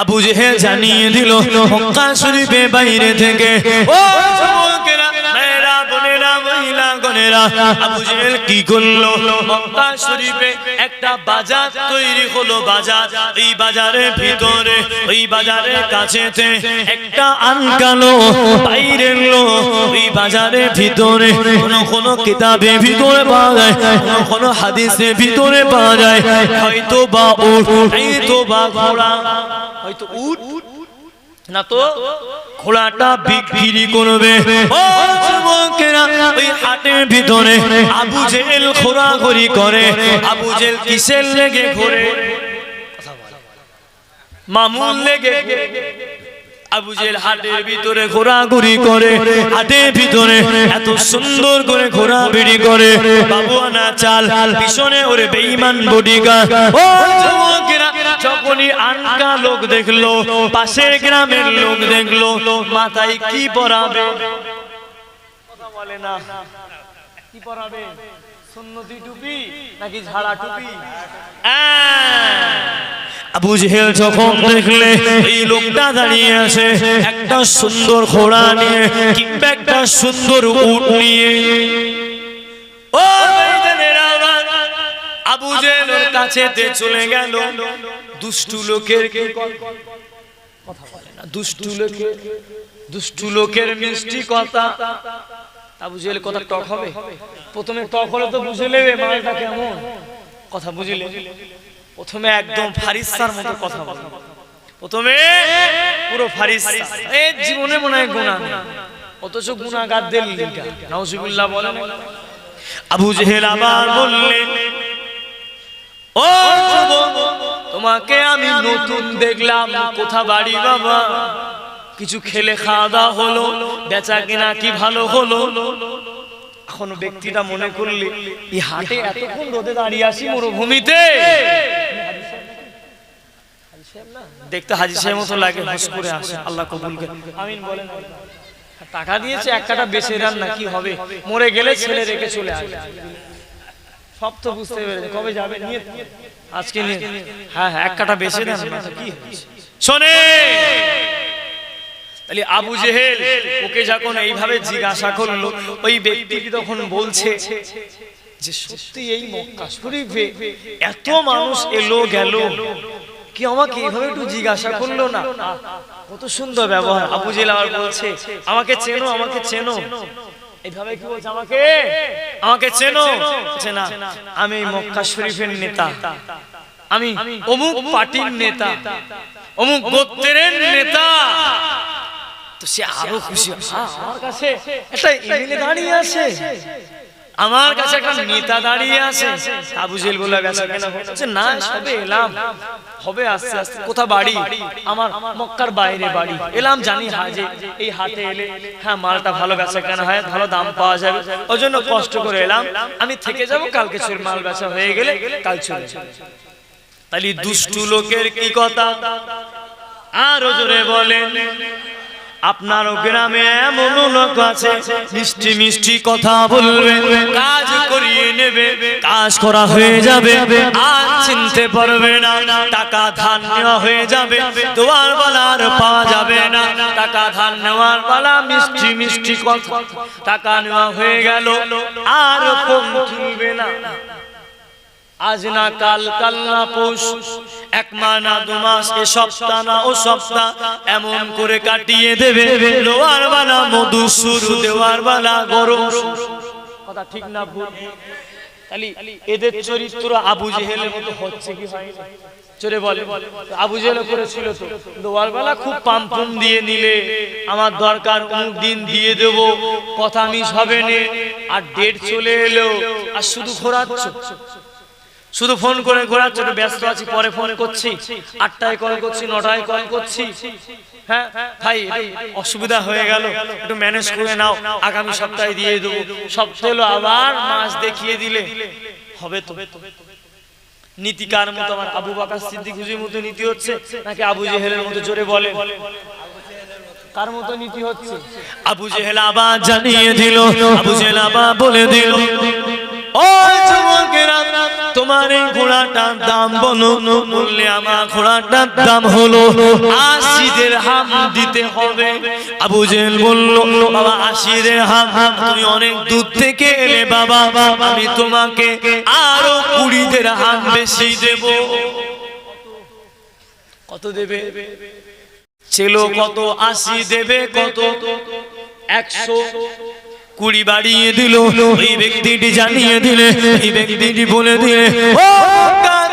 আবু জেহেল জানিয়ে দিল মক্কা শরীফের বাইরে থেকে, ও যুবকেরা, মেয়েরা, বোনেরা, মহিলাগণেরা, আবু জেহেল কি করলো? মক্কা শরীফে একটা বাজার তৈরি হলো। বাজার, এই বাজারের ভিতরে, ওই বাজারের কাছেতে একটা আনকালো বাইরে এলো। ওই বাজারের ভিতরে কোন কিতাবের ভিতরে পাওয়া যায়, কোন হাদিসের ভিতরে পাওয়া যায়, হয়তো বা উট, হয়তো বা ঘোড়া, হয়তো উট না তো ঘোড়াটা বিক্রি করবে। ও যুবকেরা, ওই হাটের ভিতরে আবু জেহেল ঘোরাঘুরি করে। আবু জেহেল কিসের লেগে ঘোরে? মামুন লেগে। আবু জেহেল হাটের ভিতরে ঘোরাঘুরি করে, হাটের ভিতরে এত সুন্দর করে ঘোরাঘুরি করে। বাবু আনা চাল, পিছনে ওরে বেঈমান বডিগার্ড। ও যুবকেরা, যখনই আনকা লোক দেখলো, পাশের গ্রামের লোক দেখলো, মাথায় কি পরাবে? কথা বলে না, কি পরাবে? সুন্নতি টুপি নাকি ঝাড়া টুপি? আবু জেহেল যখন দেখলে এই লোকটা দাঁড়িয়ে আছে একটা সুন্দর ঘোড়া নিয়ে কিংবা একটা সুন্দর উট নিয়ে, ও আবু জেহেলের কাছে চলে গেল। দুষ্টু লোকের কথা বলে না, দুষ্টু লোকের মিষ্টি কথা। আবু জেহেল কথা টক হবে। প্রথমে টক হলে তো বুঝে নেবে মালটা কেমন, কথা বুঝলে। প্রথমে একদম ফারিস্তার মতো কথা বলে, প্রথমে পুরো ফারিস্তা। এই জীবনে মনে হয় গুনাহ, অথচ গুনাহগারদের লিগা নাউজুবিল্লাহ বলেন। আবু জেহেল আবার বললেন, ও যুবক, তোমাকে আমি নতুন দেখলাম, কোথা বাড়ি বাবা? কিছু খেলে খাওয়া দাওয়া হলো, বেচা কিনা কি ভালো হলো? এখন ব্যক্তিটা মনে করলে এই হাটে এতক্ষণ রোদে দাঁড়িয়ে আসি মরুভূমিতে, দেখতে হাজী সাহেব মতো লাগে, হুশ করে আসে। আল্লাহ কবুল করে, আমিন বলেন। টাকা দিয়েছে, এক কাটা বেচে দেন না, কি হবে? মরে গেলে ছেলে রেখে চলে আসবে। সব তো বুঝতে পেরেছে, কবে যাবে? নিয়ে আজকে নিয়ে, হ্যাঁ এক কাটা বেচে দেন না, কি শোনে। তাহলে আবু জেহেল ওকে যখন এইভাবে জিজ্ঞাসা করলো, ওই ব্যক্তি তখন বলছে যে সত্যি এই মক্কা শরীফে এত মানুষ এলো গেল, কি আমাকে এইভাবে একটু জিজ্ঞাসা করলো না? কত সুন্দর ব্যবহার। আবু জেহেল আবার বলছে, আমাকে চেনো, আমাকে চেনো। এইভাবে কি বলছে? আমাকে চেনো? না, আমি মক্কা শরীফের নেতা, আমি অমুক পার্টির নেতা, অমুক গোত্রের নেতা। তো সে আরো খুশি, আমার কাছে একটা এমএলএ দাঁড়িয়ে আছে, আমার কাছে একটা নেতা দাঁড়িয়ে আছে। আবু জেহেল বলে গেছে কেন? বলছে না, সবে এলাম, হবে আস্তে আস্তে। কোথা বাড়ি? আমার মক্কার বাইরে বাড়ি। এলাম জানি হাজে, এই হাটে এলে হ্যাঁ মালটা ভালো বেচা কেনা হয়, ভালো দাম পাওয়া যাবে, ওই জন্য কষ্ট করে এলাম। আমি থেকে যাব, কালকে চোর মাল বেচা হয়ে গেলে কাল চলে যাব। তাহলে দুষ্টু লোকের কি কথা? আরো জোরে বলেন। আপনার গ্রামে এমন লোক আছে মিষ্টি মিষ্টি কথা বলবে, কাজ করিয়ে নেবে, কাজ করা হয়ে যাবে, আর চিনতে পারবে না। টাকা ধার নেওয়া হয়ে যাবে, দোয়ার বালার পাওয়া যাবে না। টাকা ধার নেওয়ার বালা মিষ্টি মিষ্টি কথা, টাকা নেওয়া হয়ে গেল, আর ফোন তুলবে না। আজ না কাল, কাল না পৌষ, এক মাস না দু মাস, এ সপ্তাহ না ও সপ্তাহ, এমন করে কাটিয়ে দেবে। লোয়ার বালা মধু শুরু, দেওয়ার বালা গরম। কথা ঠিক না ভুল? তাহলে এদের চরিত্র আবু জেহেলের মতো হচ্ছে কি হয়? চলে বলে আবু জেহেল করেছিল তো, লোয়ার বালা খুব পাম্পুম দিয়ে নিলে, আমার দরকার অমুক দিন দিয়ে দেব, কথা মিস হবে না। আর ডেট চলে এলো, আর শুধু ঘোরাচ্ছ, শুধু ফোন করে ঘোরাচ্ছ, ব্যস্ত আছি, পরে ফোন করছি, 8টায় কল করছি, 9টায় কল করছি। হ্যাঁ ভাই, অসুবিধা হয়ে গেল, একটু ম্যানেজ করে নাও, আগামী সপ্তাহে দিয়ে দেবো। সপ্তাহ এলো, আবার মাস দেখিয়ে দিলে হবে তো? নীতি কার মতো? আমার আবু বকর সিদ্দিক হুজুরের মতো নীতি হচ্ছে, নাকি আবু জেহেলের মতো? জোরে বলে, কার মতো নীতি হচ্ছে? আবু জেহেল আবার জানিয়ে দিল, আবু জেহেল আবার বলে দিল, ও যুবকেরা, তোমার এই ঘোড়াটার দাম বলো। বললে আমার ঘোড়াটার দাম হলো 80 দিরহাম দিতে হবে। আবু জেহেল বলল বাবা 80 দিরহাম, তুমি অনেক দূর থেকে এলে বাবা, আমি তোমাকে আরো 20 দিরহাম বেশি দেব। কত দেবে? ছিল কত? 80 দেবে কত? 120 বাড়িয়ে দিল। ওই ব্যক্তিটি জানিয়ে দিলে, এই ব্যক্তিটি বলে দিলে, ও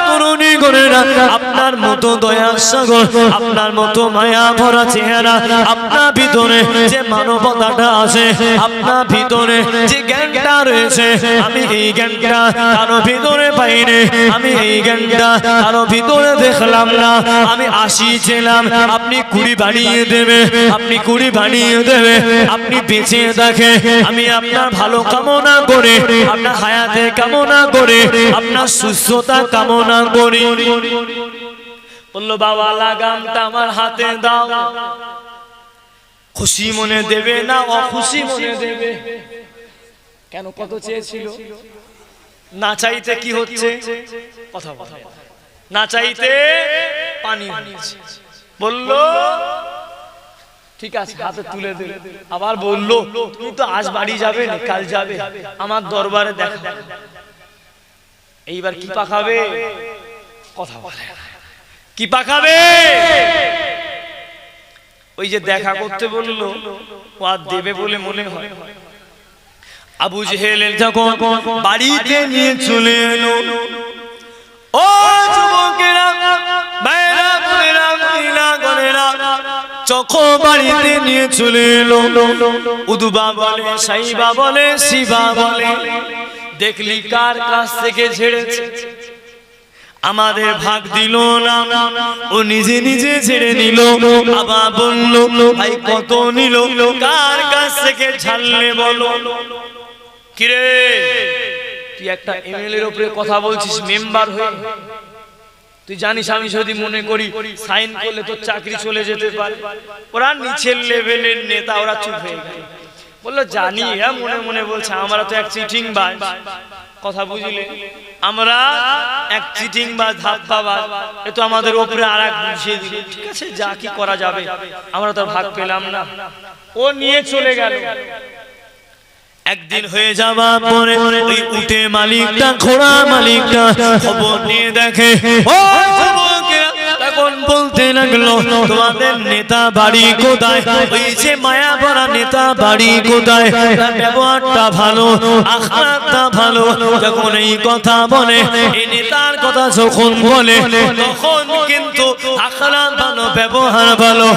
তরুণী গোরেরা, আপনার মতো দয়ার সাগর, আপনার মতো মায়া ভরা চেহারা, আপনার ভিতরে যে মানবতাটা আছে, আপনার ভিতরে যে জ্ঞানটা রয়েছে, আমি এই জ্ঞানটা কারো ভিতরে পাইনি, আমি এই জ্ঞানটা কারো ভিতরে দেখলাম না। আমি 80 ছিলাম, আপনি 20 বাড়িয়ে দেবে, আপনি 20 বাড়িয়ে দেবে। আপনি বেঁচে দেখে, আমি আপনার ভালো কামনা করে, আপনার হায়াতে কামনা করে, আপনার সুস্থতা কামনা করি। বললো বাবা লাগামটা আমার হাতে দাও। খুশি মনে দেবে না অখুশি মনে দেবে? কেন? কত চেয়েছিল? না চাইতে কি হচ্ছে? কথা বলো। না চাইতে পানি হচ্ছে। বললো ঠিক আছে, হাতে তুলে দিল। আবার বললো তুমি তো আজ বাড়ি যাবে না, কাল যাবে, আমার দরবারে দেখা। এইবার কি পাকাবে? কথা বলে কি পাকাবে? ওই যে দেখা করতে বললো, ও আর দেবে বলে মনে হয়। আবু জেহেল যখন বাড়িতে নিয়ে চলে এলো, ও যুবকেরা, ভাইরা, বোনেরা, মহিলা গণেরা, চোখো বাড়িতে নিয়ে চলে এলো। উদবা বলে, সাইবা বলে, শিবা বলে, দেখলি কার কাছ থেকে ছেড়েছে? আমাদের ভাগ দিল না, ও নিজে নিজে ছেড়ে নিল। আবার বলল ভাই কত নিল? কার কাছ থেকে ছাড়লে বলো। কিরে তুই একটা এমএলএ এর উপরে কথা বলছিস, মেম্বার হয়ে? তুই জানিস আমি যদি মনে করি সাইন করলে তোর চাকরি চলে যেতে পারে? ওরা নিচের লেভেলের নেতা, ওরা চুপ হয়ে গেল। বললো জানি, এরা মনে মনে বলছে আমরা তো এক চিটিং বাজ। কথা বুঝলে? আমরা এক চিটিং বাজ, ধাপ্পাবাজ, এ তো আমাদের উপরে আর এক বুঝিয়ে দিল। ঠিক আছে, যা কি করা যাবে, আমরা তো ভাগ পেলাম না। ও নিয়ে চলে গেল। একদিন হয়ে যাওয়া পরে ওই উটে মালিকটা, ঘোড়া মালিকটা খবর নিয়ে দেখে, ও যুবকেরা তখন বলতে লাগলো তোমাদের নেতা বাড়ি কোথায়? ওই যে মায়া ভরা নেতা বাড়ি কোথায়? ব্যবহারটা ভালো, আখলাকটা ভালো। যখন এই কথা বলে, এই নেতার কথা যখন বলে, তখন কিন্তু আখলাক ভালো, ব্যবহার ভালো,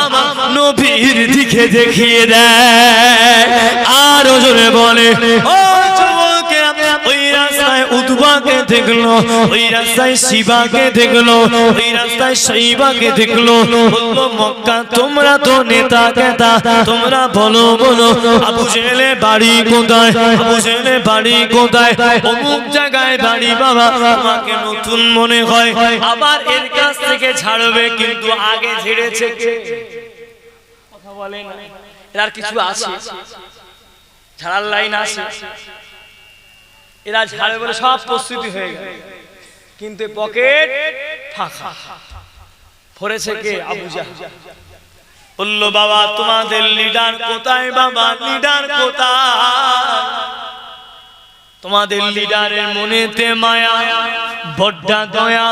আমার নবীর দিকে দেখিয়ে দেয়। আরো জোরে বলে, ও যুবকেরা, ওই রাস্তায় উতবাকে দেখলো, ওই রাস্তায় শিবাকে দেখলো, ওই রাস্তায় সাইবাকে দেখলো। বললো মক্কা তোমরা তো নেতা কেতা, তোমরা বলো বলো আবু জেহেলের বাড়ি কোথায়? আবু জেহেলের বাড়ি কোথায়? অমুক জায়গায় বাড়ি। বাবা আমাকে নতুন মনে হয়, আবার এর কাছ থেকে ছাড়বে, কিন্তু আগে ছেড়েছে কে? কথা বলেন, এর কিছু আছে? ছাড়ার লাইন আছে? এরা ছাড়বে বলে সব প্রস্তুতি হয়ে গেল, কিন্তু পকেট ফাঁকা। ভরেছে কে? আবু জাহেল। বললো বাবা তোমাদের লিডার কোথায়? বাবা লিডার কোথায়? তোমাদের লিডারের মনেতে মায়া, বড্ডা দয়া।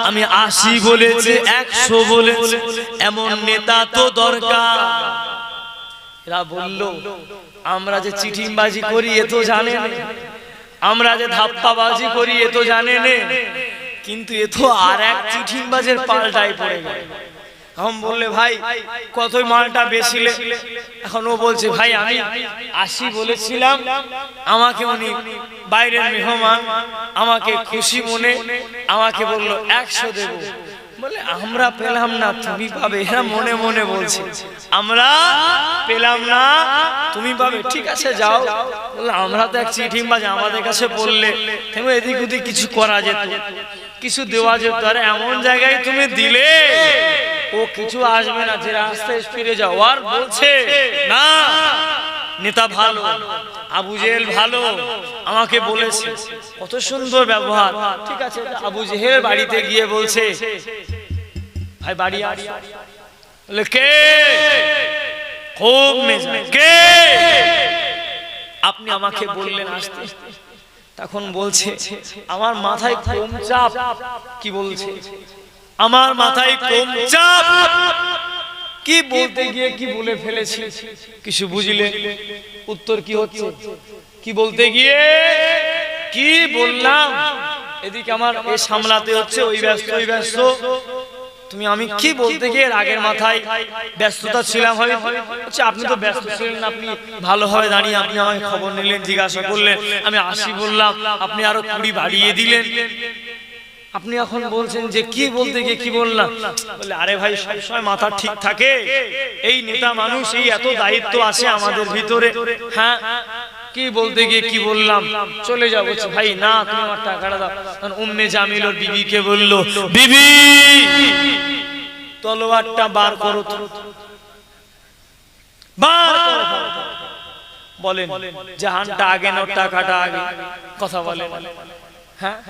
আমি 80 বলেছে, 100 বলেছে, এমন নেতা তো দরকার। এরা বলল আমরা যে চিটিংবাজি করি এ তো জানে না, আমরা যে ধাপ্পাবাজি করি এ তো জানে না, কিন্তু এ তো আর এক চিটিংবাজের পাল্টায় পড়ে গেল। हम बोले भाई কতই মালটা বেচিলে? এখন ও বলছে ভাই আমি 80 বলেছিলাম, আমাকে উনি বাইরের মেহমান আমাকে খুশি মনে আমাকে বলল 100 দেব। বলে আমরা পেলাম না, তুমি পাবে। এরা মনে মনে বলছে আমরা পেলাম না, তুমি পাবে। ঠিক আছে যাও। বলে আমরা তো এক চিটিংবাজ, আমাদের কাছে বললে তুমি এদিক ওদিক কিছু করা যেত, কিছু দেওয়া যেত। আর এমন জায়গায় তুমি দিলে ও কিছু আসবে না, যে রাস্তায় ফিরে যাও। আর বলছে না নেতা ভালো, আবু জেহেল ভালো, আমাকে বলেছে, কত সুন্দর ব্যবহার। ঠিক আছে, আবু জেহেল বাড়িতে গিয়ে বলছে, ভাই বাড়ি আস। বলে কে? খুব মেজাজ, কে? আপনি আমাকে বললেন আসতে। তখন বলছে, আমার মাথায় কম চাপ। কি বলছে? আমার মাথায় কম চাপ। কি বলতে গিয়ে কি বলে ফেলেছি কিছু বুঝলে? উত্তর কি হচ্ছে? কি বলতে গিয়ে কি বললাম? এদিকে আমার এ সামলাতে হচ্ছে, ওই ব্যস্ত ওই ব্যস্ত। তুমি আমি কি বলতে গিয়ে রাগের মাথায় ব্যস্ততা ছিলাম। হচ্ছে আপনি তো ব্যস্ত ছিলেন, আপনি ভালোভাবে দাঁড়িয়ে আপনি আমাকে খবর নিলেন, জিজ্ঞাসা করলেন, আমি আসি বললাম, আপনি আরো 20 বাড়িয়ে দিলেন। আপনি এখন বলছেন যে কি বলতে গিয়ে কি বললাম? বলে আরে ভাই সবসময় মাথা ঠিক থাকে, এই নেতা মানুষ, এই এত দায়িত্ব আছে আমাদের ভিতরে। হ্যাঁ, কি বলতে গিয়ে কি বললাম? চলে যাবো। ভাই না, তুমি আমার টাকাটা দাও। উম্মে জামিল ওর বিবিকে বলল, বিবি তলোয়ারটা বার করো, বার করো। বলেন জাহানটা আগে না টাকাটা আগে? কথা বলে। হ্যাঁ,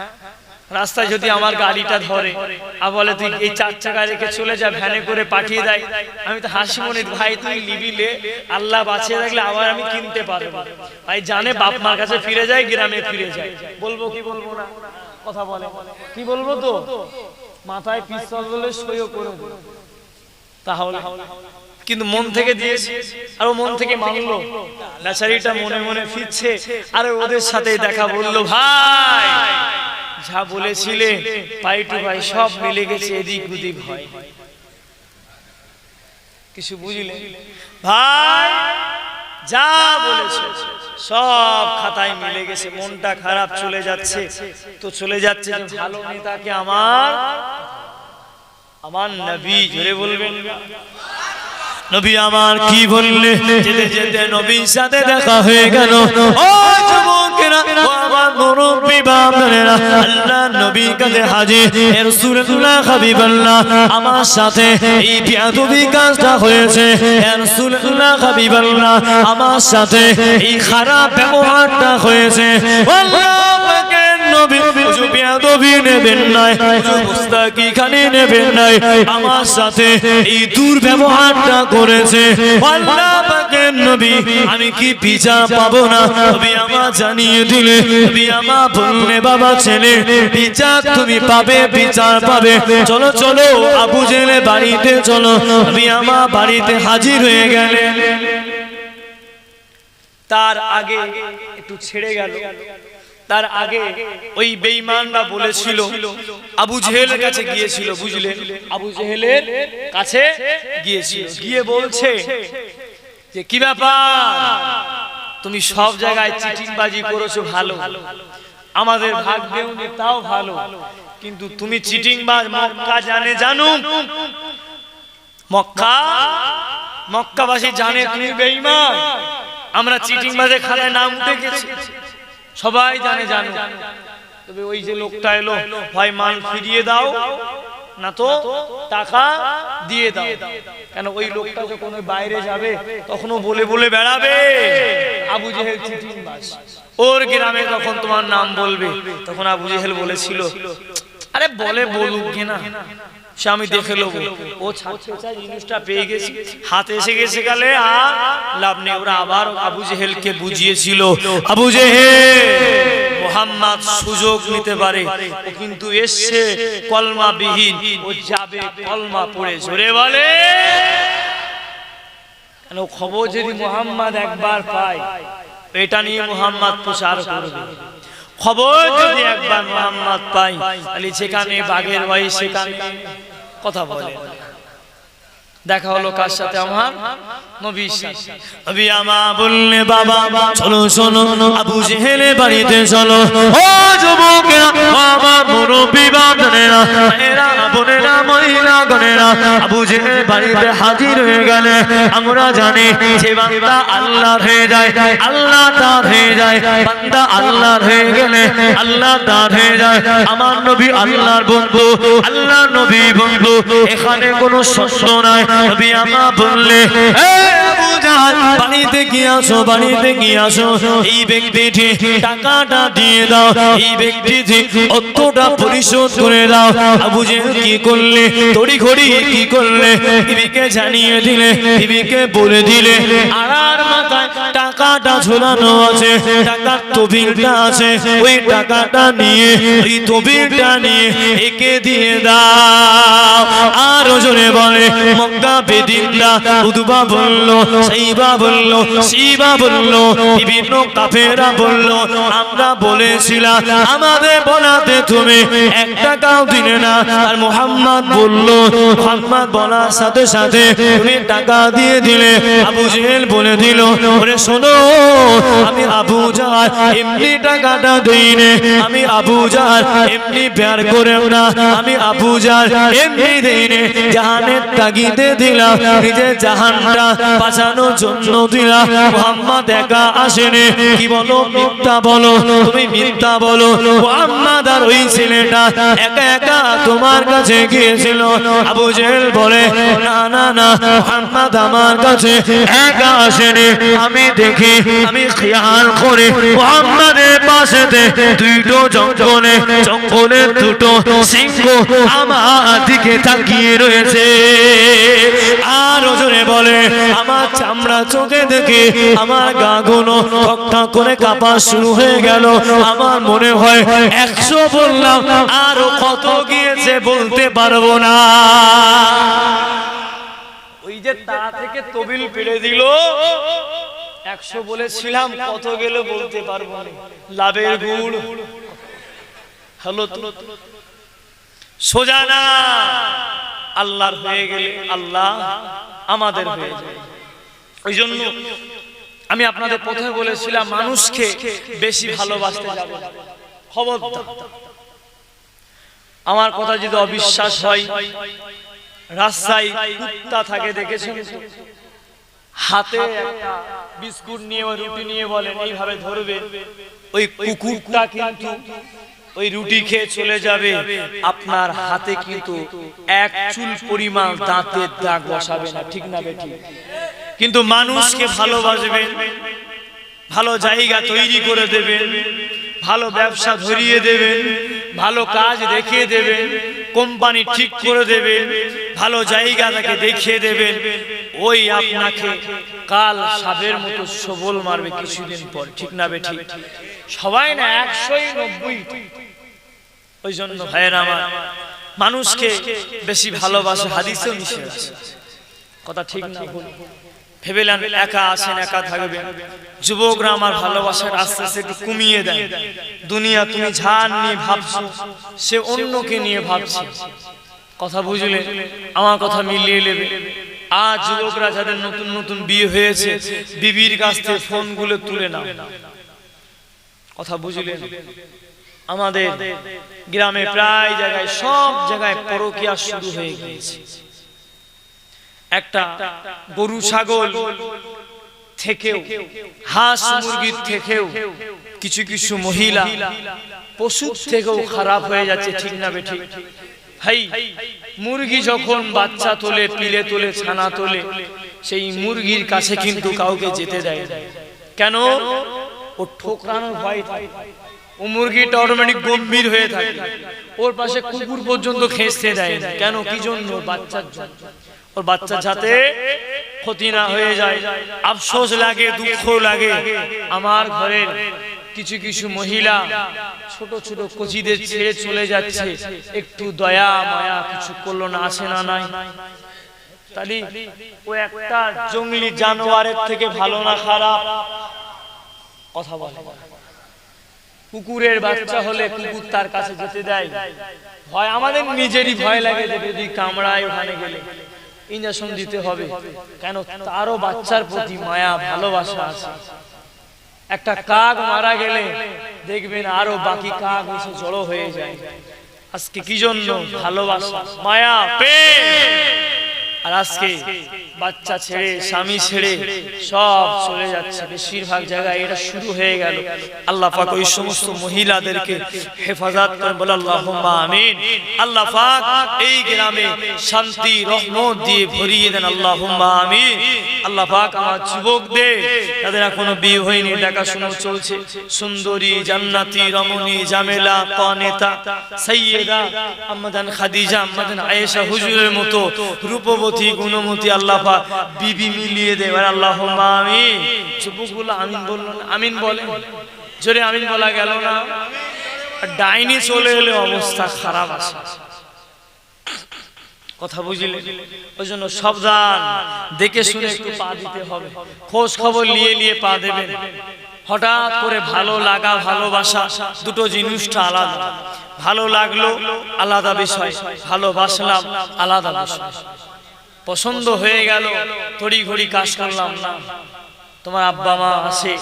রাস্তায় যদি আমার গাড়িটা ধরে আর বলে তুই এই 4 চাকা রেখে চলে যা, ভ্যানে করে পাঠিয়ে দেয়, আমি তো হাসি মনে, ভাই তুই নিবিলে, আল্লাহ বাঁচিয়ে রাখলে আবার আমি কিনতে পারবো। ভাই জানে বাপ মার কাছে ফিরে যায়, গ্রামে ফিরে যায়। বলবো কি বলবো না? কথা বলে। কি বলবো? তো মাথায় পিস্তল বলে সইও করে তাহলে, কিন্তু মন থেকে দিয়েছে আর ও মন থেকে মানলো। বেচারিটা মনে মনে ফিরছে, আরে ওদের সাথে দেখা বললো, ভাই যা বলেছিলে পাই টু পাই সব মিলে গেছে, এদিক ওদিক হয় কিছু বুঝলে? ভাই যা বলেছে সব খাতায় মিলে গেছে। মনটা খারাপ, চলে যাচ্ছে তো চলে যাচ্ছে। ভালো নেতাকে আমার নবী, জোরে বলবেন নবী আমার কি বললে? যেতে যেতে নবীর সাথে দেখা হয়ে গেল। ও যুবকেরা, ও আমার মুরব্বি বাপেরা, আল্লাহ নবীর কাছে হাজির। হে রাসূলুল্লাহ হাবিবাল্লাহ, আমার সাথে এই বিয়াদবি কাজটা হয়েছে। হে রাসূলুল্লাহ হাবিবাল্লাহ, আমার সাথে এই খারাপ ব্যবহারটা হয়েছে। আল্লাহ পাকের নবী বিয়াদবি নেবেন নাই, মুস্তাকি খানি নেবেন নাই, আমার সাথে এই দুর্ব্যবহারটা করেছে। আল্লাহ পাকের নবী, আমি কি বিচার পাবো না? নবী আমার জানিয়ে দিলে, নবী আমার বললে, বাবা ছেলে বিচার তুমি পাবে, বিচার পাবে। চলো চলো আবু জেহেলের বাড়িতে চলো। নবী আমার বাড়িতে হাজির হয়ে গেলেন। তার আগে একটু ছেড়ে গেল। তার আগে ওই বেঈমানরা বলেছিল, আবু জেহেলের কাছে গিয়েছিল, বুঝলেন? আবু জেহেলের কাছে গিয়েছিল, গিয়ে বলছে যে কি ব্যাপার, তুমি সব জায়গায় চিটিংবাজি করেছো, ভালো, আমাদের ভাগ দেওনি তাও ভালো, কিন্তু তুমি চিটিংবাজ। মক্কা জানো, মক্কাবাসী জানে তুমি বেঈমান। আমরা চিটিংবাজের খাতায় নাম উঠে গেছি, সবাই জানে। তবে ওই যে লোকটা এলো, হয় মাল ফিরিয়ে দাও না তো টাকা দিয়ে দাও। কেন ওই লোকটা যখন ওই বাইরে যাবে তখনও বলে বলে বেড়াবে আবু জেহেল চিটিংবাজ। ওর গ্রামে তখন তোমার নাম বলবে, তখন আবু জেহেল বলেছিল, আরে বলুক না, সে আমি দেখে নেবো। ও জিনিসটা পেয়ে গেছি, হাতে এসে গেছে, গেলে আর লাভ নেই। ওরা আবার আবু জেহেলকে বুঝিয়েছিল, আবু জেহেল মুহাম্মদ সুযোগ নিতে পারে, ও কিন্তু এসছে কলমা বিহীন, ও যাবে কলমা পড়ে। জোরে বলে কেন? খবর যদি মুহাম্মদ একবার পায়, এটা নিয়ে মুহাম্মদ প্রচার করবে। খবর যদি একবার মুহাম্মদ পাই, তাহলে যেখানে বাঘের ভয় সেখানে কথা বলে। দেখা হলো কার সাথে? আমার নবীর সাথে। নবী আমার বললে, বাবা চলো চলো আবু জেহেলের বাড়িতে চলো। ও যুবকেরা, আমার মুরব্বি বাপেরা, এরা বোনেরা, মহিলা গণেরা, আবু জেহেলের বাড়িতে হাজির হয়ে গেলে। আমরা জানি যে বান্দা আল্লাহর হয়ে যায়, আল্লাহ তার হয়ে যায়। বান্দা আল্লাহর হয়ে গেলে আল্লাহ তার হয়ে যায়। আমার নবী আল্লাহর বন্ধু, আল্লাহ নবী বন্ধু, এখানে কোনো সন্দেহ নাই। নবী আমার বললে, যায়, বাড়িতে গিয়ে আসো, বাড়িতে গিয়ে আসো, এই ব্যক্তিটি টাকাটা দিয়ে দাও, এই ব্যক্তিটি অতটা পরিশোধ করে দাও। আবু জেহেল কি করলে, তড়িঘড়ি কি করলে, বিবিকে জানিয়ে দিলে, বিবিকে বলে দিলে আড়ার মাথায় টাকাটা ঝোলানো আছে, টাকার তহবিলটা আছে, ওই টাকাটা নিয়ে, ওই তহবিলটা নিয়ে একে দিয়ে দাও। আর জোরে বলে মক্কা বেদিনরা, উদবা বলল, সাইবা বলল, শিবা বলল, বিভিন্ন কাফেররা বলল, আমরা বলেছিলাম আমাদের বলাতে তুমি 1 টাকাও দিলে না। আর মুহাম্মদ বলল, মুহাম্মদ বলার সাথে সাথে তুমি টাকা দিয়ে দিলে। আবু জেহেল বলে দিল, ওরে শোনো, আমি আবু জাহল এমনি টাকাটা দেইনি, আমি আবু জাহল এমনি বের করেও না, আমি আবু জাহল এমনি দেইনি, জাহানের তাগিদে দিলাম, নিজের জাহানটা বাঁচানোর জন্য দিলাম। মুহাম্মদ একা আসেনি। কি বলো? মিথ্যা বলো, তুমি মিথ্যা বলো। মুহাম্মদ আর ওই ছেলেটা একা একা তোমার কাছে গিয়েছিল। আবু জেহেল বলে, না না না, মুহাম্মদ আমার কাছে একা আসেনি, আমি দেখি, আমি খেয়াল করে মুহাম্মাদের পাশেতে দুটো জঙ্গলের দুটো সিংহ আমার দিকে তাকিয়ে রয়েছে। আর জোরে বলে, আমার চামড়া চোখে দেখে আমার গা গুলো ঠকঠক করে কাঁপা শুরু হয়ে গেল। আমার মনে হয় 100 বললাম, আরো কত গিয়েছে বলতে পারবো না। ওই যে তারা থেকে তহবিল পেড়ে দিল, 100 বলেছিলাম, কত গেল বলতে পারবো না। লাভের গুড় হলো সোজা না, আল্লাহর হয়ে গেলে আল্লাহ আমাদের হয়ে যায়। ওই জন্য আমি আপনাদের প্রথমে বলেছিলাম, মানুষকে বেশি ভালোবাসতে যাবে না। খবরদার, আমার কথা যদি অবিশ্বাস হয়, রাস্তায় কুত্তা থাকে দেখেছেন, হাতে একটা বিস্কুট নিয়ে রুটি নিয়ে বলেন এইভাবে ধরবে, ওই কুকুরটা কিন্তু ওই রুটি খেয়ে চলে যাবে, আপনার হাতে কিন্তু 1 চুল পরিমাণ দাঁতের দাগ বসাবে না, ঠিক না বেঠিক? কিন্তু মানুষকে ভালোবাসবেন, ভালো জায়গা তৈরি করে দেবেন, ভালো ব্যবসা ধরিয়ে দেবেন, ভালো কাজ দেখিয়ে দেবেন, কোম্পানি ঠিক করে দেবেন, ভালো জায়গা তাকে দেখিয়ে দেবেন, ওই আপনাকে কাল সাপের মতো সবল মারবে কিছুদিন পর, ঠিক না বেঠিক? সবাই না 190। ওই জন্য ভাইয়েরা আমার, মানুষকে বেশি ভালোবাসা হাদিসেও নিষেধ আছে, কথা ঠিক না ভুল? ভেবেলেন একা আছেন, একা থাকবেন। যুবকরা আমার ভালোবাসার আস্তে আস্তে একটু কমিয়ে দেয়। দুনিয়া তুমি যার নিয়ে ভাবছো, সে অন্যকে নিয়ে ভাবছে, কথা বুঝলে? আমার কথা মিলিয়ে নেবে। আজ যুবকরা যাদের নতুন নতুন বিয়ে হয়েছে, বিবির কাছ থেকে ফোনগুলো তুলে নাও, কথা বুঝলেন? আমাদের গ্রামে প্রায় জায়গায়, সব জায়গায় পরকীয়া শুরু হয়ে গিয়েছে। একটা গরু ছাগল থেকেও, হাঁস মুরগির থেকেও, কিছু কিছু মহিলা পশুর থেকেও খারাপ হয়ে যাচ্ছে, ঠিক না বেঠিক? ভাই, মুরগি যখন বাচ্চা তোলে, পিলে তোলে, ছানা তোলে, সেই মুরগির কাছে কিন্তু কাউকে যেতে দেয় না। কেন? ও ঠোকরানোর ভয় থাকে। ও মুরগিটা অটোমেটিক গম্ভীর হয়ে থাকে, ওর পাশে কুকুর পর্যন্ত খেঁচতে দেয় না। কেন? কি জন্য? বাচ্চার জন্য। ওর বাচ্চা যাতে ক্ষতি না হয়ে যায়। আফসোস লাগে, দুঃখ লাগে, আমার ঘরের কিছু কিছু মহিলা ছোট ছোট কচিদের ছেড়ে চলে যাচ্ছে, একটু দয়া মায়া কিছু করলো না, আসে না নাই? তাহলে ও একটা জঙ্গলি জানোয়ারের থেকে ভালো না খারাপ? কথা বলে। কুকুরের বাচ্চা হলে কুকুর তার কাছে যেতে দেয়, ভয় আমাদের নিজেরই ভয় লাগে, যদি কামড়ায় ওখানে গেলে ইনজেকশন দিতে হবে। কেন? তারও বাচ্চার প্রতি মায়া ভালোবাসা আছে। একটা কাক মারা গেলে দেখবেন আরো বাকি কাক এসে জড়ো হয়ে যায়। আজকে কি জন্য? ভালোবাসা, মায়া, প্রেম। আর আজকে বাচ্চা ছেড়ে স্বামী ছেড়ে সব চলে যাচ্ছে, বেশিরভাগ জায়গায় এটা শুরু হয়ে গেল। আল্লাহ পাক ওই সমস্ত মহিলাদেরকে হেফাজত করেন, বলে আল্লাহুম্মা আমিন। আল্লাহ পাক এই গ্রামে শান্তি রহমত দিয়ে ভরিয়ে দেন, আল্লাহুম্মা আমিন। আল্লাহ পাক আমার যুবকদের, তাদের এখনো বিয়ে হয়নি, দেখাশোনা চলছে, সুন্দরী জান্নাতি রমণী জামেলা কানেতা সাইয়্যিদা আম্মাজান খাদিজা আম্মাজান আয়েশা হুজুরের মতো রূপবতী গুণমতী আল্লাহ পাক বিবি মিলিয়ে দেবেন, আল্লাহুম্মা আমিন। যুবকগুলো আমিন বলল না? আমিন বলে জোরে, আমিন বলা গেল না? ডাইনি চলে এলে অবস্থা খারাপ আছে, কথা বুঝলে? ওই জন্য সাবধান, দেখে শুনে একটু পা দিতে হবে, খোঁজ খবর নিয়ে নিয়ে পা দেবেন। হঠাৎ করে ভালো লাগা ভালোবাসা দুটো জিনিসটা আলাদা। ভালো লাগলো আলাদা বিষয়, ভালোবাসলাম আলাদা বিষয়। পছন্দ হয়ে গেল, তড়ি ঘড়ি কাজ করলাম না। তোমার আব্বা মা আসে,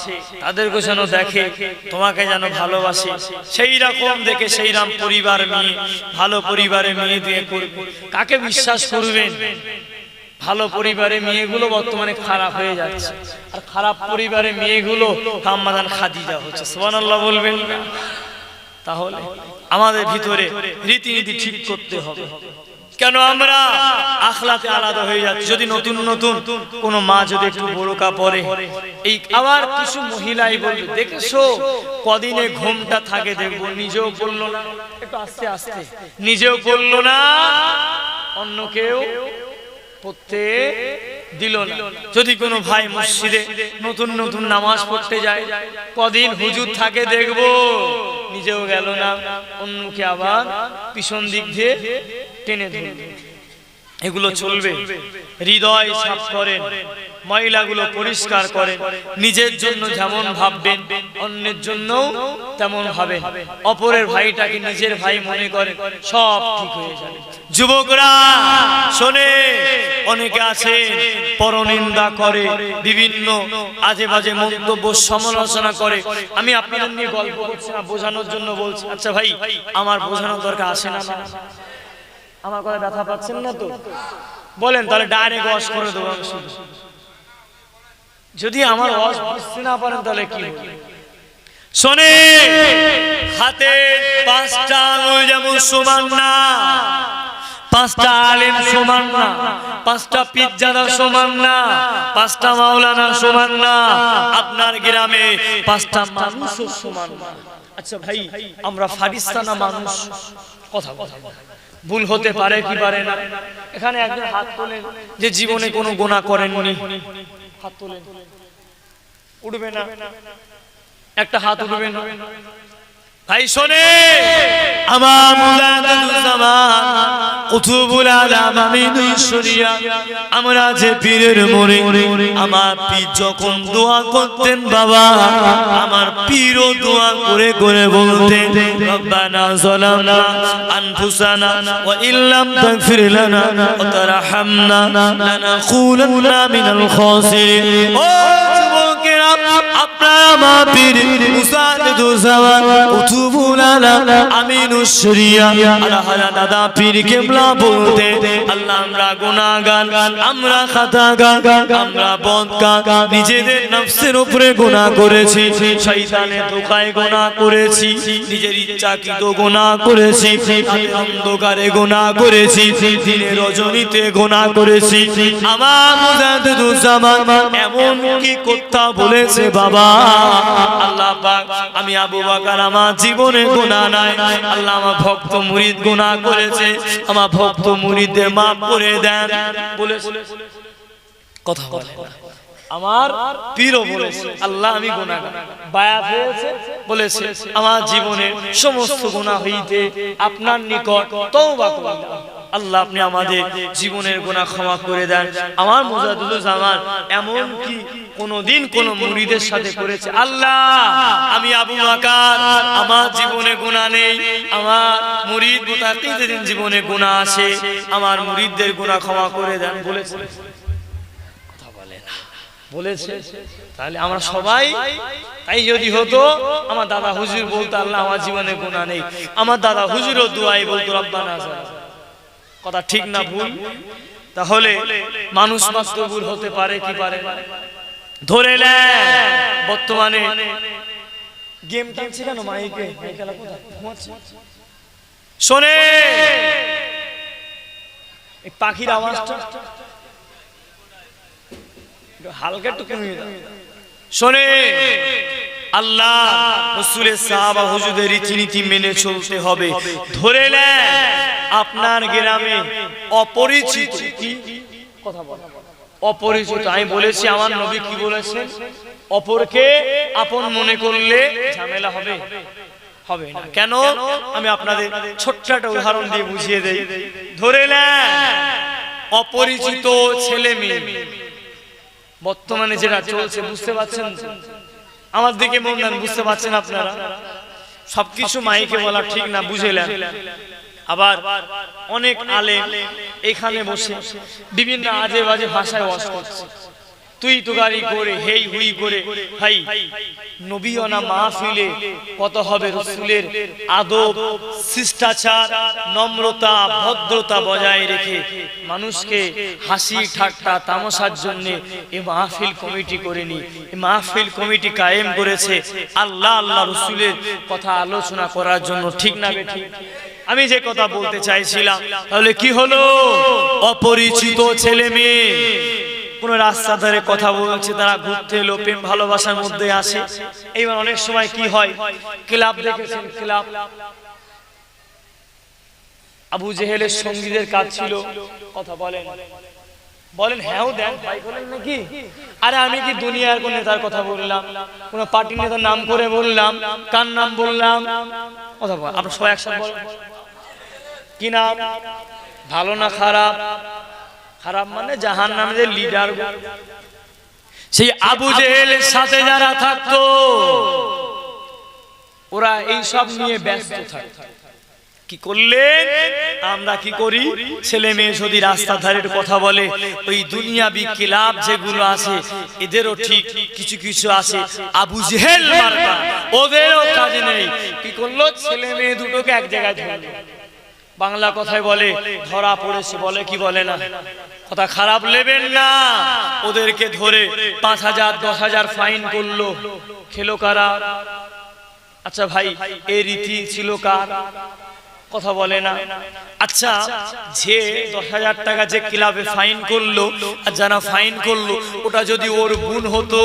তাদেরকে যেন দেখে তোমাকে যেন ভালোবাসে, সেই রকম দেখে সেই রাম পরিবার মেয়ে, ভালো পরিবারে মেয়ে দিয়ে করবে। কাকে বিশ্বাস করবেন? ভালো পরিবারে মেয়েগুলো বর্তমানে খারাপ হয়ে যাচ্ছে, আর খারাপ পরিবারে মেয়েগুলো আম্মাজান খাদিজা হচ্ছে। সুবহানাল্লাহ বলবেন না? তাহলে আমাদের ভিতরে রীতিনীতি ঠিক করতে হবে। কেন আমরা আখলাতে আলাদা হয়ে যাচ্ছি? যদি নতুন নতুন কোন মা যদি একটু বোরকা পরে, এই আবার কিছু মহিলাই বলবে, দেখেছো কদিনে ঘুমটা থাকে দেখবো, নিজেও বললো না, একটু আস্তে আস্তে, নিজেও বললো না, অন্য কেউ পড়তে দিল না। যদি কোনো ভাই মসজিদে নতুন নতুন নামাজ পড়তে যায়, কদিন হুজুর থাকে দেখবো, নিজেও গেল না, অন্যকে আবার পিছন দিক দিয়ে টেনে ধরবে। এগুলো চলবে। হৃদয় সাফ করেন, ময়লাগুলো পরিষ্কার করেন। নিজের জন্য যেমন ভাববেন, অন্যের জন্যও তেমন ভাবেন। অপরের ভাইটাকে নিজের ভাই মনে করেন, সব ঠিক হয়ে যাবে। যুবকরা শোনে, অনেকে আছে পরনিন্দা করে, বিভিন্ন আজে বাজে মন্তব্য সমালোচনা করে। আমি আপনাদের নিয়ে গল্প করছি না, বোঝানোর জন্য বলছি। আচ্ছা ভাই, আমার বোঝানোর দরকার আছে না? আমার কথা ব্যথা পাচ্ছেন না তো? বলেন, তাহলে ডাইরেক্ট ওয়াশ করে দেবো। যদি আমার ওয়াশ বুঝতে না পারেন তাহলে কি হবে? শোনে, হাতে 5টা আঙ্গুল যেমন সমান না, 5টা আলেম সমান না, 5টা পীরজাদা সমান না, 5টা মাওলানা সমান না, আপনার গ্রামে 5টা মানুষও সমান না। আচ্ছা ভাই, আমরা ফারিস্তানা মানুষ, কথা কথা ভুল হতে পারে কি পারে না? এখানে একজন হাত তোলেন যে জীবনে কোনো গুনাহ করেননি, হাত তোলেন। উঠবে না, একটা হাত উঠবে না। ভাই শোনে, আমার মুজাদ্দিদুজ্জামান কুতুবুল আলাম আমিনুস শরিয়া, আমরা যে পীরের মুরিদ, আমার পীর যখন দোয়া করতেন বাবা, আমার পীরও দোয়া করে করে বলতেন, রব্বানা যালামনা আনফুসানা ওয়া ইল্লাম তাগফির লানা ওয়া তারহামনা লানাকুনান্না মিনাল খাসিরিন। ও যুবকেরা, আপনারা আমার পীর মুজাদ্দিদুজ্জামান কুতুবুল আলাম আমিনুস শরিয়া আল্লাহ দাদা পীর কেবলা বলতে, আল্লাহ আমরা গুনাহগার, আমরা খাতাগার, আমরা বদকার, নিজেদের নফসের উপরে গুনাহ করেছি, শয়তানের ধোঁকায় গুনাহ করেছি, নিজের ইচ্ছাকৃত গুনাহ করেছি, অন্ধকারে গুনাহ করেছি, দিনে রজনীতে গুনাহ করেছি। আমার মুজাদ্দিদুজ্জামান এমন কি কথা বলেছে বাবা, আল্লাহ পাক, আমি আবু বকর আমার জীবনে গুনাহ নাই, আল্লাহ আমার ভক্ত মুরিদ গুনাহ করেছে, আমার ভক্ত মুরিদদের মাফ করে দেন বলেছে। কথা বলে আমার পীরও বলেছে, আল্লাহ আমি গুনাহগার, বায়াত হয়েছে বলেছে, আমার জীবনের সমস্ত গুনাহ হইতে আপনার নিকট তওবা করলাম, আল্লাহ আপনি আমাদের জীবনের গুনাহ ক্ষমা করে দেন। আমার মুজাদ্দিদুজ্জামান এমন কি কোনদিন কোন মুরিদের সাথে করেছে, আল্লাহ আমি আবু বকর, আমার জীবনে গুনাহ নেই, আমার মুরিদ মুতাকিদের জীবনে গুনাহ আছে, আমার মুরিদদের গুনাহ ক্ষমা করে দেন বলেছে? কথা বলে না, বলেছে? তাহলে আমরা সবাই, তাই যদি হতো আমার দাদা হুজুর বলতো আল্লাহ আমার জীবনে গুনাহ নেই, আমার দাদা হুজুরও দোয়াই বলতো রব্বানা। কথা ঠিক না ভুল? তাহলে মানুষ মাত্র ভুল হতে পারে কি পারে না? ধরে নেন বর্তমানে গেম টানছে কেন মাইকে? শোনে পাখির আওয়াজটা হালকা একটু কমিয়ে দাও। শোনে আল্লাহ রাসূলের সাহাবা হুজুরদের রীতিনীতি মেনে চলতে হবে। ধরে নেন আপনার গ্রামে অপরিচিত, কি কথা বলে অপরিচিত, আমি বলেছি আমার নবী কি বলেছেন, অপরকে আপন মনে করলে ঝামেলা হবে হবে না। কেন? আমি আপনাদের ছোট্ট একটা উদাহরণ দিয়ে বুঝিয়ে দেই। ধরে নেন অপরিচিত ছেলে মেয়ে, বর্তমানে যেটা চলছে বুঝতে পারছেন, আমার দিকে মন দেন, বুঝতে পারছেন আপনারা? সবকিছু মাইকে বলা ঠিক না, বুঝেলেন? আবার অনেক আলেম এখানে বসে বিভিন্ন আজে বাজে ভাষায় ওয়াজ করছে, তুই তুগারি করে, হেই হুই করে। ভাই নবীনা মাহফিলে কত হবে রাসূলের আদব, শিষ্টাচার, নম্রতা, ভদ্রতা বজায় রেখে মানুষকে হাসি ঠাট্টা তামাশার জন্য এই মাহফিল কমিটি করেনি। এই মাহফিল কমিটি কায়েম করেছে আল্লাহ আল্লাহ রাসূলের কথা আলোচনা করার জন্য, ঠিক না বেঠিক? আমি যে কথা বলতে চাইছিলাম, তাহলে কি হলো? অপরিচিত ছেলে মেয়ে কোন রাস্তা ধরে কথা বলছে, তারা ঘুরতে এলো, প্রেম ভালোবাসার মধ্যে আসে। এইবার অনেক সময় কি হয়, ক্লাব দেখেছেন, ক্লাব আবু জেহেলের সঙ্গীদের কাজ ছিল, কথা বলেন বলেন হ্যাঁ দেন ভাই বলেন নাকি? আরে আমি কি দুনিয়ার কোন নেতার কথা বললাম, কোন পার্টি নেতার নাম করে বললাম, কার নাম বললাম? কথা বল, আপনারা সবাই একসাথে বলেন কি নাম? ভালো না খারাপ? খারাপ মানে জাহান্নামের লিডার। সেই আবু জেহেলের সাথে যারা থাকতো ওরা এই সব নিয়ে ব্যস্ত থাকতো। কি করলেন? আমরা কি করি, ছেলে মেয়ে যদি রাস্তা ধারের কথা বলে, ওই দুনিয়াবি ক্লাব যেগুলো আছে এদেরও ঠিক কিছু কিছু আছে আবু জেহেল মার্কা, ওদেরও কাজ নেই। কি করলো? ছেলে মেয়ে দুটোকে এক জায়গায় ধরলো। বাংলা কথায় বলে ধরা পড়েছে, বলে কি বলে না? কথা খারাপ নেবেন না। ওদেরকে ধরে 5,000 10,000 ফাইন করলো। খেলো কারা? আচ্ছা ভাই এই রীতি ছিল কার? কথা বলে না। আচ্ছা যে 10,000 টাকা যে ক্লাবে ফাইন করলো, আর যারা ফাইন করলো ওটা যদি ওর বোন হতো,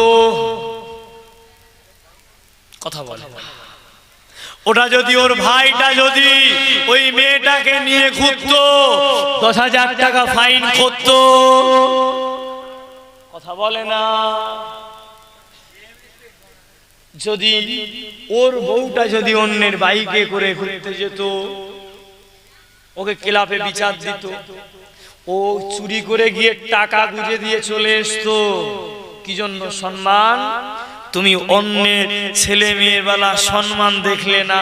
কথা বলে না। ওটা যদি ওর ভাইটা যদি ওই মেয়েটাকে নিয়ে ঘুরতো, 10,000 টাকা ফাইন করতো, কথা বলে না। যদি ওর বউটা যদি অন্যের বাইকে করে ঘুরতে যেত, ওকে ক্লাবে বিচার দিত। ও চুরি করে গিয়ে টাকা গুঁজে দিয়ে চলে আসতো, কি জন্য? সম্মান। তুমি অন্যের ছেলে মেয়ের বেলা সম্মান দেখলে না,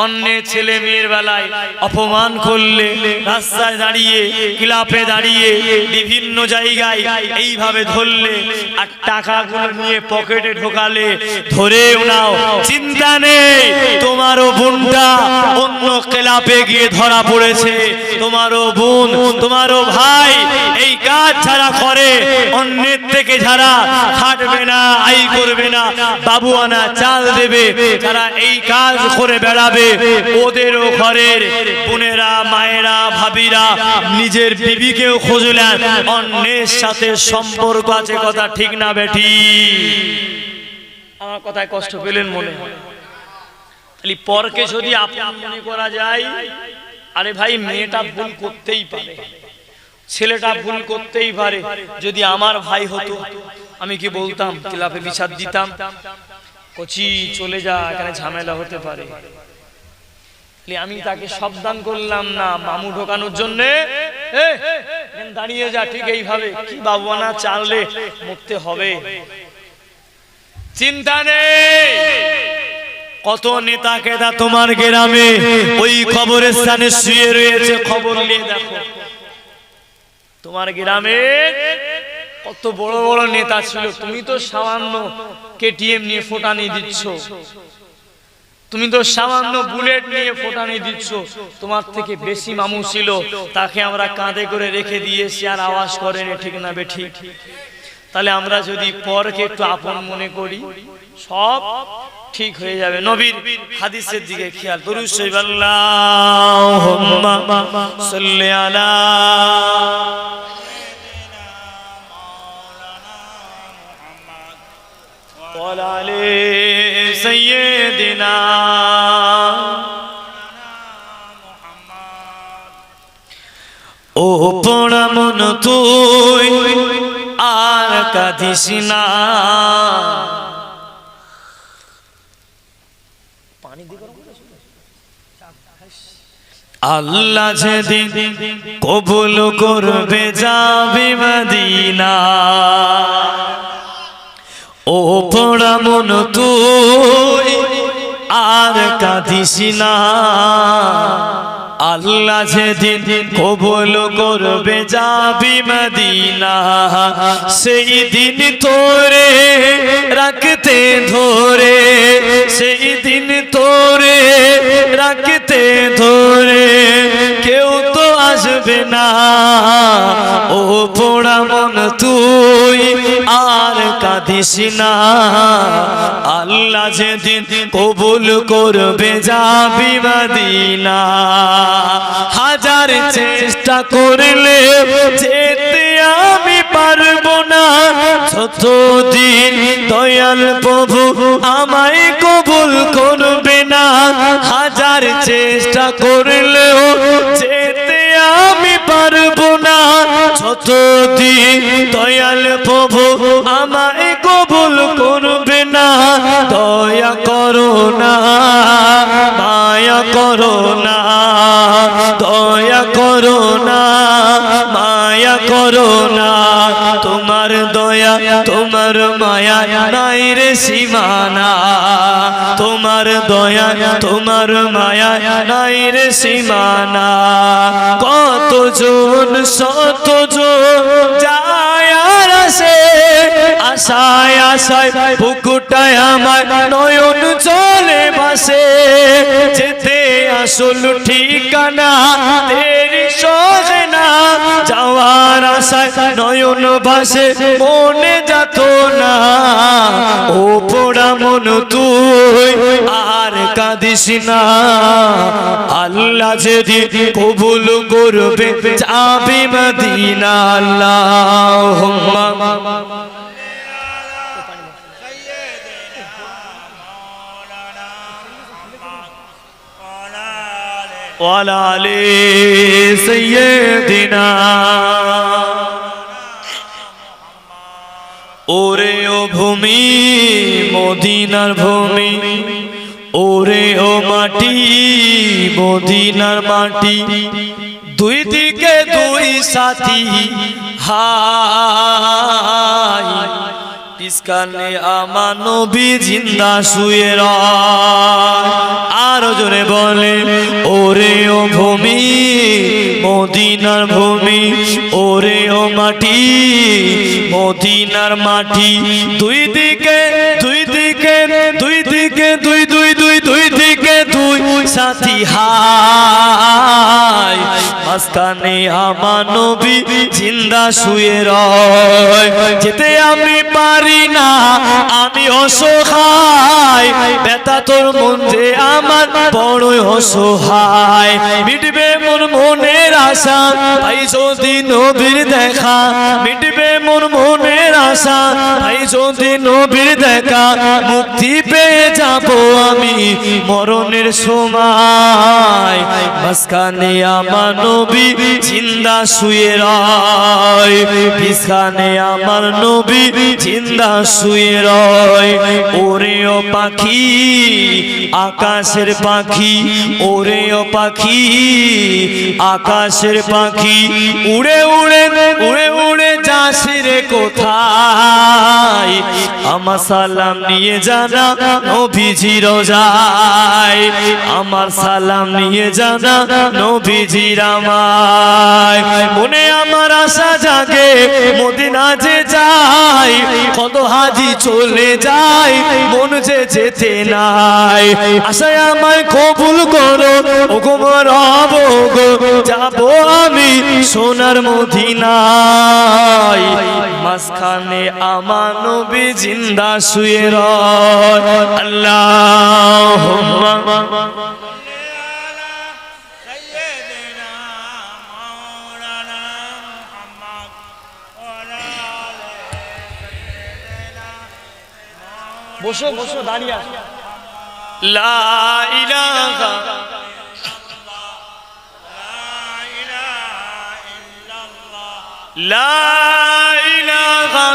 অন্যের ছেলে মেয়ের বেলায় অপমান করলে, রাস্তায় দাঁড়িয়ে, ক্লাবে দাঁড়িয়ে, বিভিন্ন জায়গায় এইভাবে ধরলে আর টাকাগুলো নিয়ে পকেটে ঢোকালে, ধরেও নাও, চিন্তা নেই, তোমারও বোনটা অন্য ক্লাবে গিয়ে ধরা পড়েছে। তোমারও বোন, তোমারও ভাই এই কাজ যারা করে, অন্যের থেকে যারা খাটবে না, আয় করবে না, বাবু আনা চাল দেবে, যারা এই কাজ করে বেড়াবে, ওদেরও ঘরের বোনেরা, মায়েরা, ভাবিরা নিজের বিবিকেও খুঁজলেন, অন্যের সাথে সম্পর্ক আছে। কথা ঠিক না বেটি? আমার কথায় কষ্ট পেলেন মনে হয়? খালি পরকে যদি আপন মনে করা যায়, আরে ভাই মেয়েটা ভুল করতেই পারে, ছেলেটা ভুল করতেই পারে। যদি আমার ভাই হতো আমি কি বলতাম? ক্লাবে বিচার দিতাম, কচি চলে যা, এখানে ঝামেলা হতে পারে। আমি তাকে সাবধান করলাম না মামু ঢোকানোর জন্য, দাঁড়িয়ে যা, ঠিক এইভাবে কি বাবু না চাললে মরতে হবে, চিন্তা নেই। কত নেতা কেতা তোমার গ্রামে ওই কবরস্থানে শুয়ে রয়েছে, খবর নিয়ে দেখো। তোমার গ্রামে কত বড় বড় নেতা ছিল, তুমি তো সামান্য কেটিএম নিয়ে ফোটানি দিচ্ছ। তুমি তো সামান্য বুলেট নিয়ে ফোটানি দিচ্ছ, তোমার থেকে বেশি মামু ছিল, তাকে আমরা কাঁধে করে রেখে দিয়েছি আর আওয়াজ করেনি, ঠিক না বেঠিক? তাহলে আমরা যদি পরকে একটু আপন মনে করি সব ঠিক হয়ে যাবে। নবীর হাদিসের দিকে খেয়াল, দরুদ শরীফ আল্লাহুম্মা সাল্লি আলা ওয়া আলি সাইয়্যিদিনা ও পোড়া মন তুই আর কাঁদিস না। আল্লাহ যেদিন কবুল করবে যাবি মদিনা। ও পোড়া মন তুই আর কাঁদিস না। আল্লাহ যেদিন কবুল করবে যাবি মদিনা, সেই দিন তোরে রাখতে ধরে, সেই দিন তোরে রাখতে ধরে কেউ তো আসবে না। ও পোড়া মন তুই আর কাঁদিস না। আল্লাহ যেদিন কবুল করবে যাবি মদিনা। হাজার চেষ্টা করলে যেতে আমি পারবো না, যতদিন দয়াল প্রভু আমায় কবুল করবে না। হাজার চেষ্টা করলেও যেতে আমি পারবো না, যতদিন দয়াল প্রভু আমায় কবুল করবে না। দয়া করো না, মায়া করো না, দয়া করো না, মায়া করো না। তোমার দয়া তোমার মায়া নাই রে সীমানা। তোমার দয়া তোমার মায়া নাই রে সীমানা। কতজন শতজন যায় আর আসে, আশায় আশায় বুকুটায় আমার নয়ন চলে বাসে। যেতে আসল ঠিকানা তেরি সহে না, যাওয়ার আশায় নয়ন ভাসে মনে যেত না। ও পোড়া মন তুই আর কাঁদিস না। আল্লাহ যেদিন কবুল করবে যাবি মদিনা। আল্লাহুম্মা ওয়া আলি সাইয়্যিদিনা। ওরে ও ভূমি মদিনার ভূমি, ওরে ও মাটি মদিনার মাটি, দুই দিকে দুই সাথী হাই। পিছকানে আমার নবী জিন্দা শুয়ে রয়। আরো জোরে বলে, ওরে ও ভূমি মদিনার ভূমি, ওরে ও মাটি মদিনার মাটি, দুই দিকে দুই দিকে দুই দিকে দুই দুই দুই দুই দিকে দুই সাথী হাই। মাঝখানে আমার নবী জিন্দা শুয়ে রয়। যেতে আমি পারি না, আমি অসহায়, ব্যথা তোর মন যে আমার বড়ই অসহায়। মিটবে মোর মনের আশা ভাই যদি নবীর দেখা, মিটবে মোর মনের আশা ভাই যদি নবীর দেখা। মুক্তি পেয়ে যাব আমি মরণের সময়। মাঝখানে আমার নবী জিন্দা শুয়ে রয়, পিছনে আমার নবী জিন্দা শুয়ে রয়। ওরে ও পাখি আকাশের পাখি, ওরে ও পাখি আকাশের পাখি, উড়ে উড়ে উড়ে উড়ে যাস রে কোথায়। আমার সালাম নিয়ে জানা নবীজি রোজায়, আমার সালাম নিয়ে জানা নবীজির আমায়। মনে আমার আশা জাগে মদিনা যে যায়, কত হাজি চলে যায়, মন যে যেতে নাই। আশায় আমায় কবুল করো ওগো রব গো, যাবো আমি সোনার মদিনায়। মাঝখানে আমার নবী জিন্দা শুয়ে রয়। আল্লাহুম্মা বসো বসো, দাঁড়িয়ে আসো। লা ইলাহা লা ইলাহা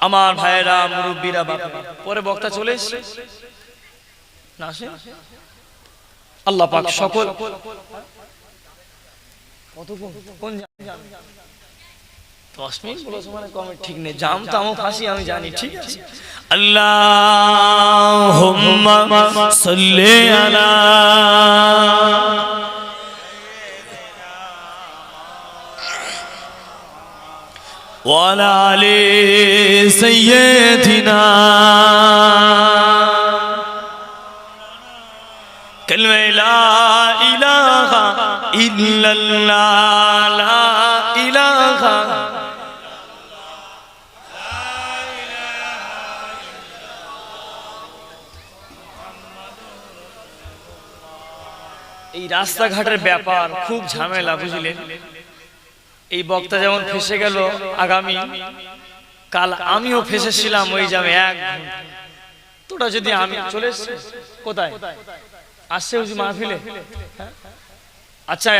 আমার ভাইরা মুরব্বীরা বাবা, পরে বক্তা চলে এসেছে না আসে? আল্লাহ পাক সকল কত কোন 10 মিনিট বলেছে মানে কমে ঠিক নেই, জাম তামও ফাঁসি আমি জানি, ঠিক আছে। আল্লাহুম্মা সাল্লি আলা ওয়া আলা আলি সাইয়্যিদিনা কালমা লা ইলাহা ইল্লাল্লাহ, লা ইলাহা এই রাস্তাঘাটের ব্যাপার খুব ঝামেলা, বুঝলেন? এই বক্তা যেমন ফেসে গেল, আগামী কাল আমিও ফেসেছিলাম ওই জামে 1 ঘন্টা। তোটা যদি আমি চলে এসেছি কোথায় আসছে ওই মাহফিলে, আচ্ছা